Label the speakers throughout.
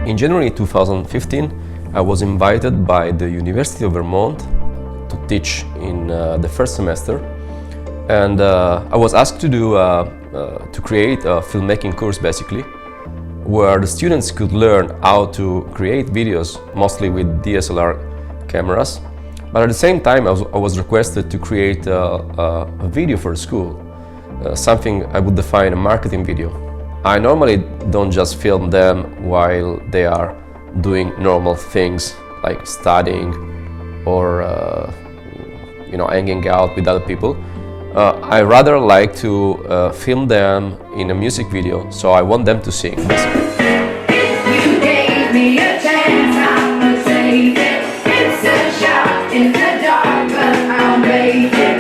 Speaker 1: In January 2015, I was invited by the University of Vermont to teach in the first semester, and I was asked to create a filmmaking course, basically, where the students could learn how to create videos, mostly with DSLR cameras. But at the same time, I was requested to create a video for the school, something I would define a marketing video. I normally don't just film them while they are doing normal things like studying or hanging out with other people. I rather like to film them in a music video, so I want them to sing.
Speaker 2: You gave me a chance, I'ma take it. It's a shot in the dark, but I'll make it.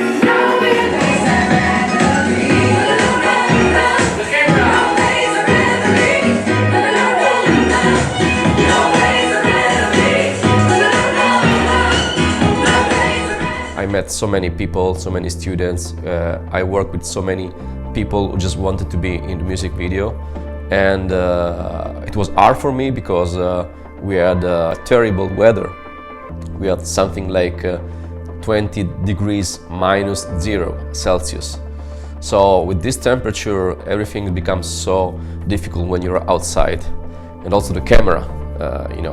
Speaker 1: I met so many people, so many students. I worked with so many people who just wanted to be in the music video, and it was hard for me because we had terrible weather. We had something like 20 degrees minus 0 Celsius. So with this temperature, everything becomes so difficult when you're outside, and also the camera,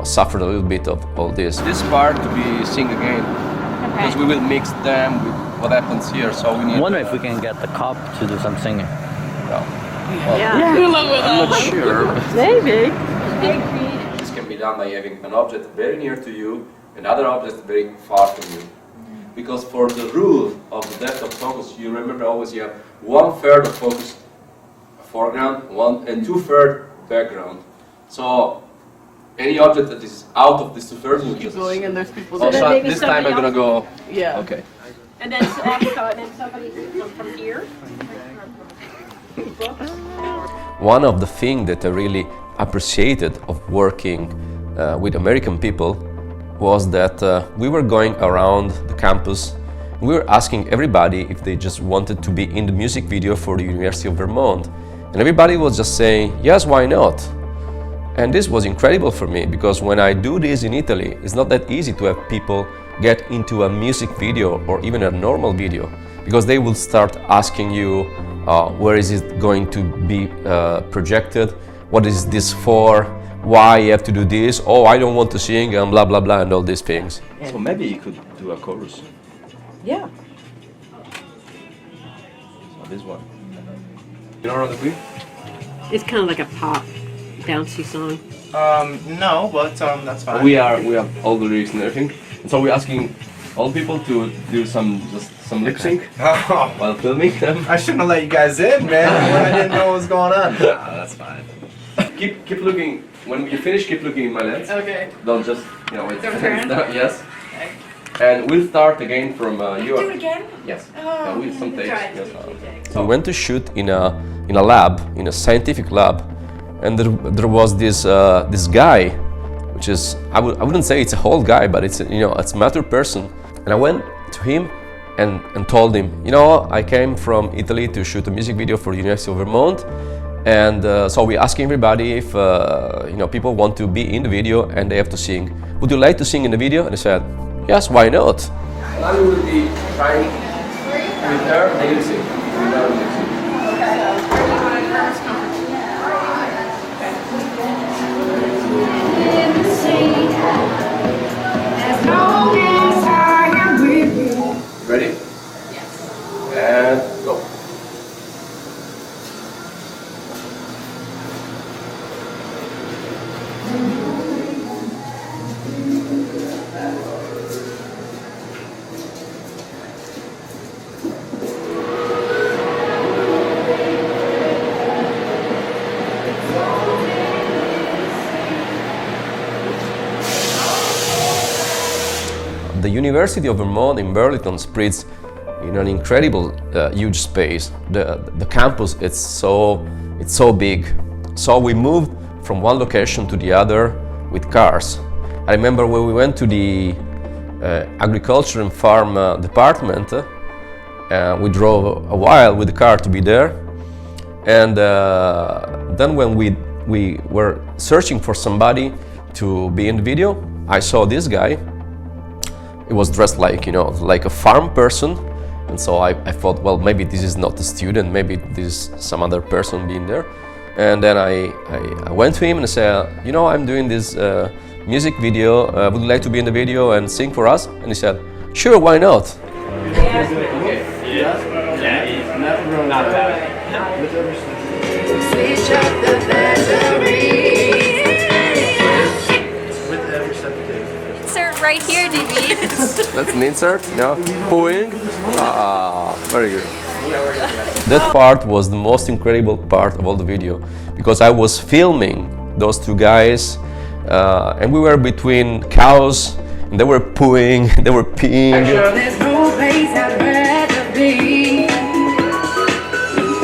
Speaker 1: suffered a little bit of all this. This part to be sing again. Because we will mix them with what happens here, so we need.
Speaker 3: I wonder if we can get the cop to do some singing.
Speaker 1: No. Well, I'm not sure.
Speaker 4: Maybe.
Speaker 1: This can be done by having an object very near to you and other objects very far from you. Because for the rule of the depth of focus, you remember always you have 1/3 of focus foreground, 2/3 background. So any object that is out of this 2/3 will
Speaker 4: Keep
Speaker 1: just
Speaker 4: going, and there's people
Speaker 1: Oh,
Speaker 4: there.
Speaker 1: so
Speaker 5: maybe
Speaker 1: this time I'm gonna go.
Speaker 4: Yeah.
Speaker 1: Okay.
Speaker 5: And then somebody from here.
Speaker 1: One of the things that I really appreciated of working with American people was that we were going around the campus. We were asking everybody if they just wanted to be in the music video for the University of Vermont. And everybody was just saying, yes, why not? And this was incredible for me, because when I do this in Italy, it's not that easy to have people get into a music video or even a normal video, because they will start asking you, where is it going to be projected? What is this for? Why you have to do this? Oh, I don't want to sing, and blah, blah, blah, and all these things.
Speaker 6: So maybe you could do a chorus.
Speaker 4: Yeah.
Speaker 6: So this one.
Speaker 1: You know what I mean?
Speaker 7: It's kind of like a pop, bouncy song.
Speaker 6: No, but that's fine.
Speaker 1: We have all the lyrics and everything. And so we're asking all people to do some lip sync
Speaker 6: Oh,
Speaker 1: while filming them.
Speaker 6: I shouldn't have let you guys in, man. When I didn't know what was going on.
Speaker 1: Nah, that's fine. Keep looking. When you finish, keep looking in my lens.
Speaker 4: Okay.
Speaker 1: Don't just, wait.
Speaker 4: Don't turn?
Speaker 1: Yes. And we'll start again from your.
Speaker 5: Do it again?
Speaker 1: Yes.
Speaker 5: Oh,
Speaker 1: With some takes.
Speaker 5: try it.
Speaker 1: Yes. So we went to shoot in a lab, in a scientific lab, and there was this guy, which is I wouldn't say it's a whole guy, but it's it's a mature person. And I went to him and told him, I came from Italy to shoot a music video for the University of Vermont, and so we're asking everybody if people want to be in the video and they have to sing. Would you like to sing in the video? And he said, yes, why not? Now we will be trying with her and sing.
Speaker 2: As long as I am with you.
Speaker 1: Ready? Yes. And go. The University of Vermont in Burlington spreads in an incredible, huge space. The campus it's so big. So we moved from one location to the other with cars. I remember when we went to the agriculture and farm department. We drove a while with the car to be there, and then when we we were searching for somebody to be in the video, I saw this guy. He was dressed like, like a farm person. And so I thought, well, maybe this is not a student, maybe this is some other person being there. And then I went to him and I said, I'm doing this music video, would you like to be in the video and sing for us? And he said, sure, why not?
Speaker 2: Switch up the batteries.
Speaker 8: Insert right here, Davide.
Speaker 1: That's an insert, pulling. Very good. That part was the most incredible part of all the video, because I was filming those two guys, and we were between cows, and they were pooing, they were peeing.
Speaker 2: There's no place I'd rather be.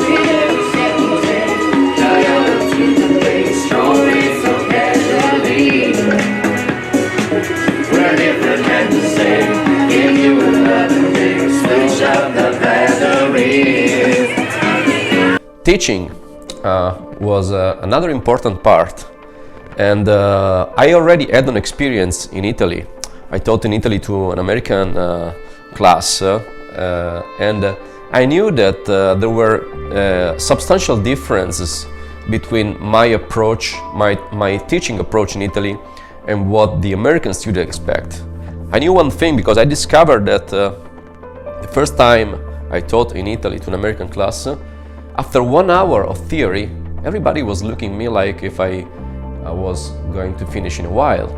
Speaker 2: With every step you take, loyalty to play strong and so casually. We're different and the same. Give you another thing. Switch up the batteries.
Speaker 1: Teaching was another important part, and I already had an experience in Italy. I taught in Italy to an American class, and I knew that there were substantial differences between my approach, my teaching approach in Italy, and what the American students expect. I knew one thing because I discovered that the first time I taught in Italy to an American class, after 1 hour of theory, everybody was looking at me like if I was going to finish in a while.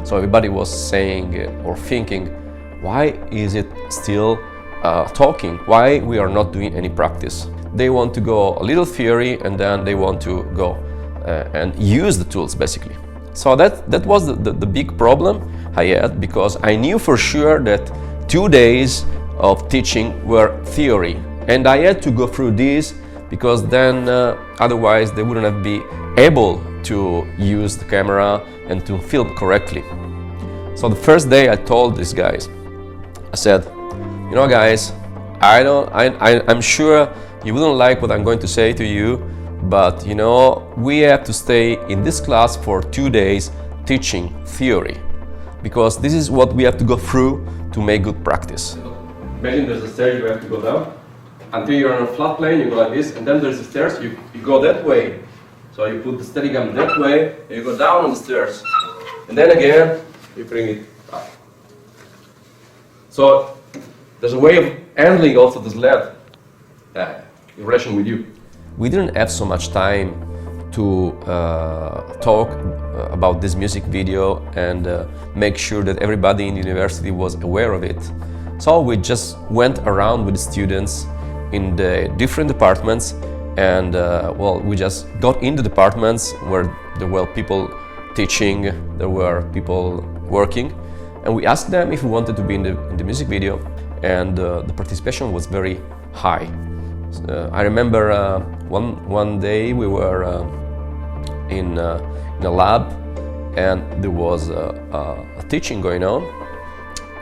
Speaker 1: So everybody was saying or thinking, why is it still talking? Why we are not doing any practice? They want to go a little theory and then they want to go and use the tools basically. So that was the big problem I had, because I knew for sure that 2 days of teaching were theory, and I had to go through this because then otherwise they wouldn't have been able to use the camera and to film correctly. So the first day I told these guys, I said, guys, I'm sure you wouldn't like what I'm going to say to you, but we have to stay in this class for 2 days teaching theory, because this is what we have to go through to make good practice. Imagine there's a stair, you have to go down until you're on a flat plane, you go like this, and then there's the stairs, you go that way. So you put the Steadicam that way, and you go down on the stairs, and then again you bring it up. So there's a way of handling also this lead in relation with you. We didn't have so much time to talk about this music video and make sure that everybody in the university was aware of it. So we just went around with the students in the different departments, and we just got in the departments where there were people teaching, there were people working, and we asked them if we wanted to be in the music video, and the participation was very high. I remember one day we were in a lab, and there was a teaching going on,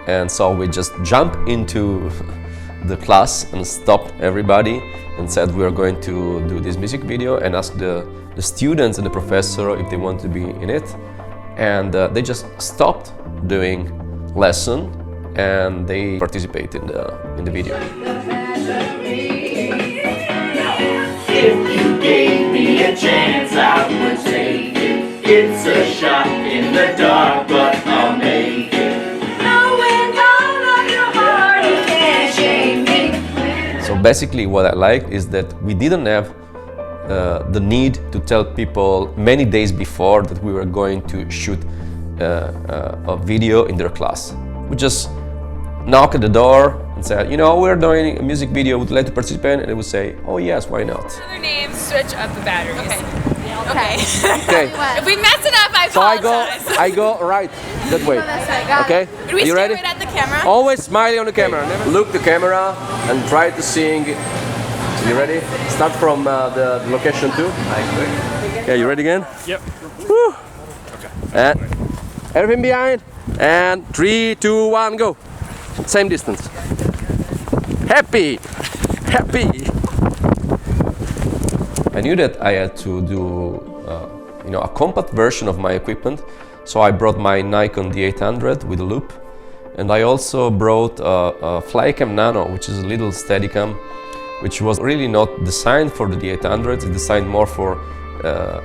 Speaker 1: and so we just jumped into the class and stopped everybody and said we are going to do this music video, and asked the students and the professor if they want to be in it, and they just stopped doing lesson and they participated in the video.
Speaker 2: If you gave me a chance, I would take it. It's a shot in the dark, but I'll make it. Knowing all of your heart, you can't shame me.
Speaker 1: So basically what I liked is that we didn't have the need to tell people many days before that we were going to shoot a video in their class. We just knock at the door and say, we're doing a music video, would you like to participate? And they would say, oh yes, why not?
Speaker 8: Other names, switch up the batteries.
Speaker 9: Okay.
Speaker 1: Okay.
Speaker 8: If we mess it up, I
Speaker 1: So
Speaker 8: apologize.
Speaker 1: I go right that way. Okay?
Speaker 8: Would we
Speaker 1: You
Speaker 8: stay
Speaker 1: ready?
Speaker 8: right at the camera?
Speaker 1: Always smiling on the camera. Never look the camera and try to sing. You ready? Start from the location 2. Okay, you ready again?
Speaker 10: Yep.
Speaker 1: Woo. Okay. And everything behind. And 3, 2, 1, go. Same distance. Happy. Happy. I knew that I had to do a compact version of my equipment. So I brought my Nikon D800 with a loop, and I also brought a Flycam Nano, which is a little Steadicam, which was really not designed for the D800. It's designed more for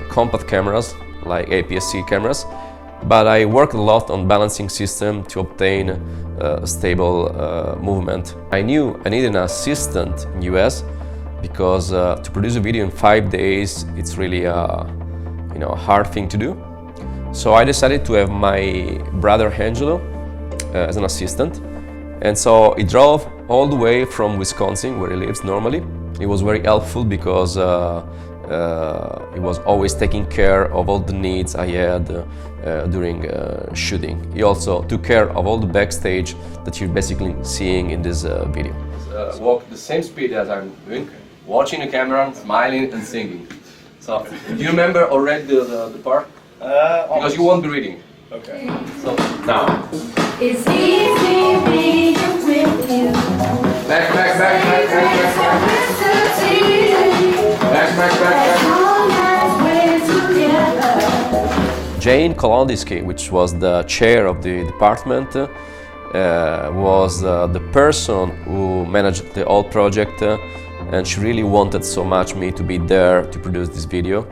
Speaker 1: compact cameras like APS-C cameras. But I worked a lot on balancing system to obtain stable movement. I knew I needed an assistant in US because to produce a video in 5 days, it's really a hard thing to do. So I decided to have my brother Angelo as an assistant. And so he drove all the way from Wisconsin, where he lives normally. He was very helpful because he was always taking care of all the needs I had during shooting. He also took care of all the backstage that you're basically seeing in this video. Walk the same speed as I'm doing, watching the camera, smiling and singing. So, do you remember already the part? Because you won't be reading.
Speaker 6: Okay.
Speaker 1: So, now.
Speaker 2: It's easy being with you.
Speaker 1: Back. Jane Kolondiski, which was the chair of the department, was the person who managed the whole project, and she really wanted so much me to be there to produce this video.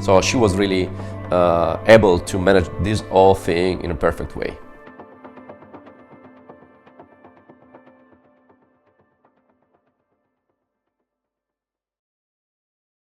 Speaker 1: So she was really able to manage this whole thing in a perfect way.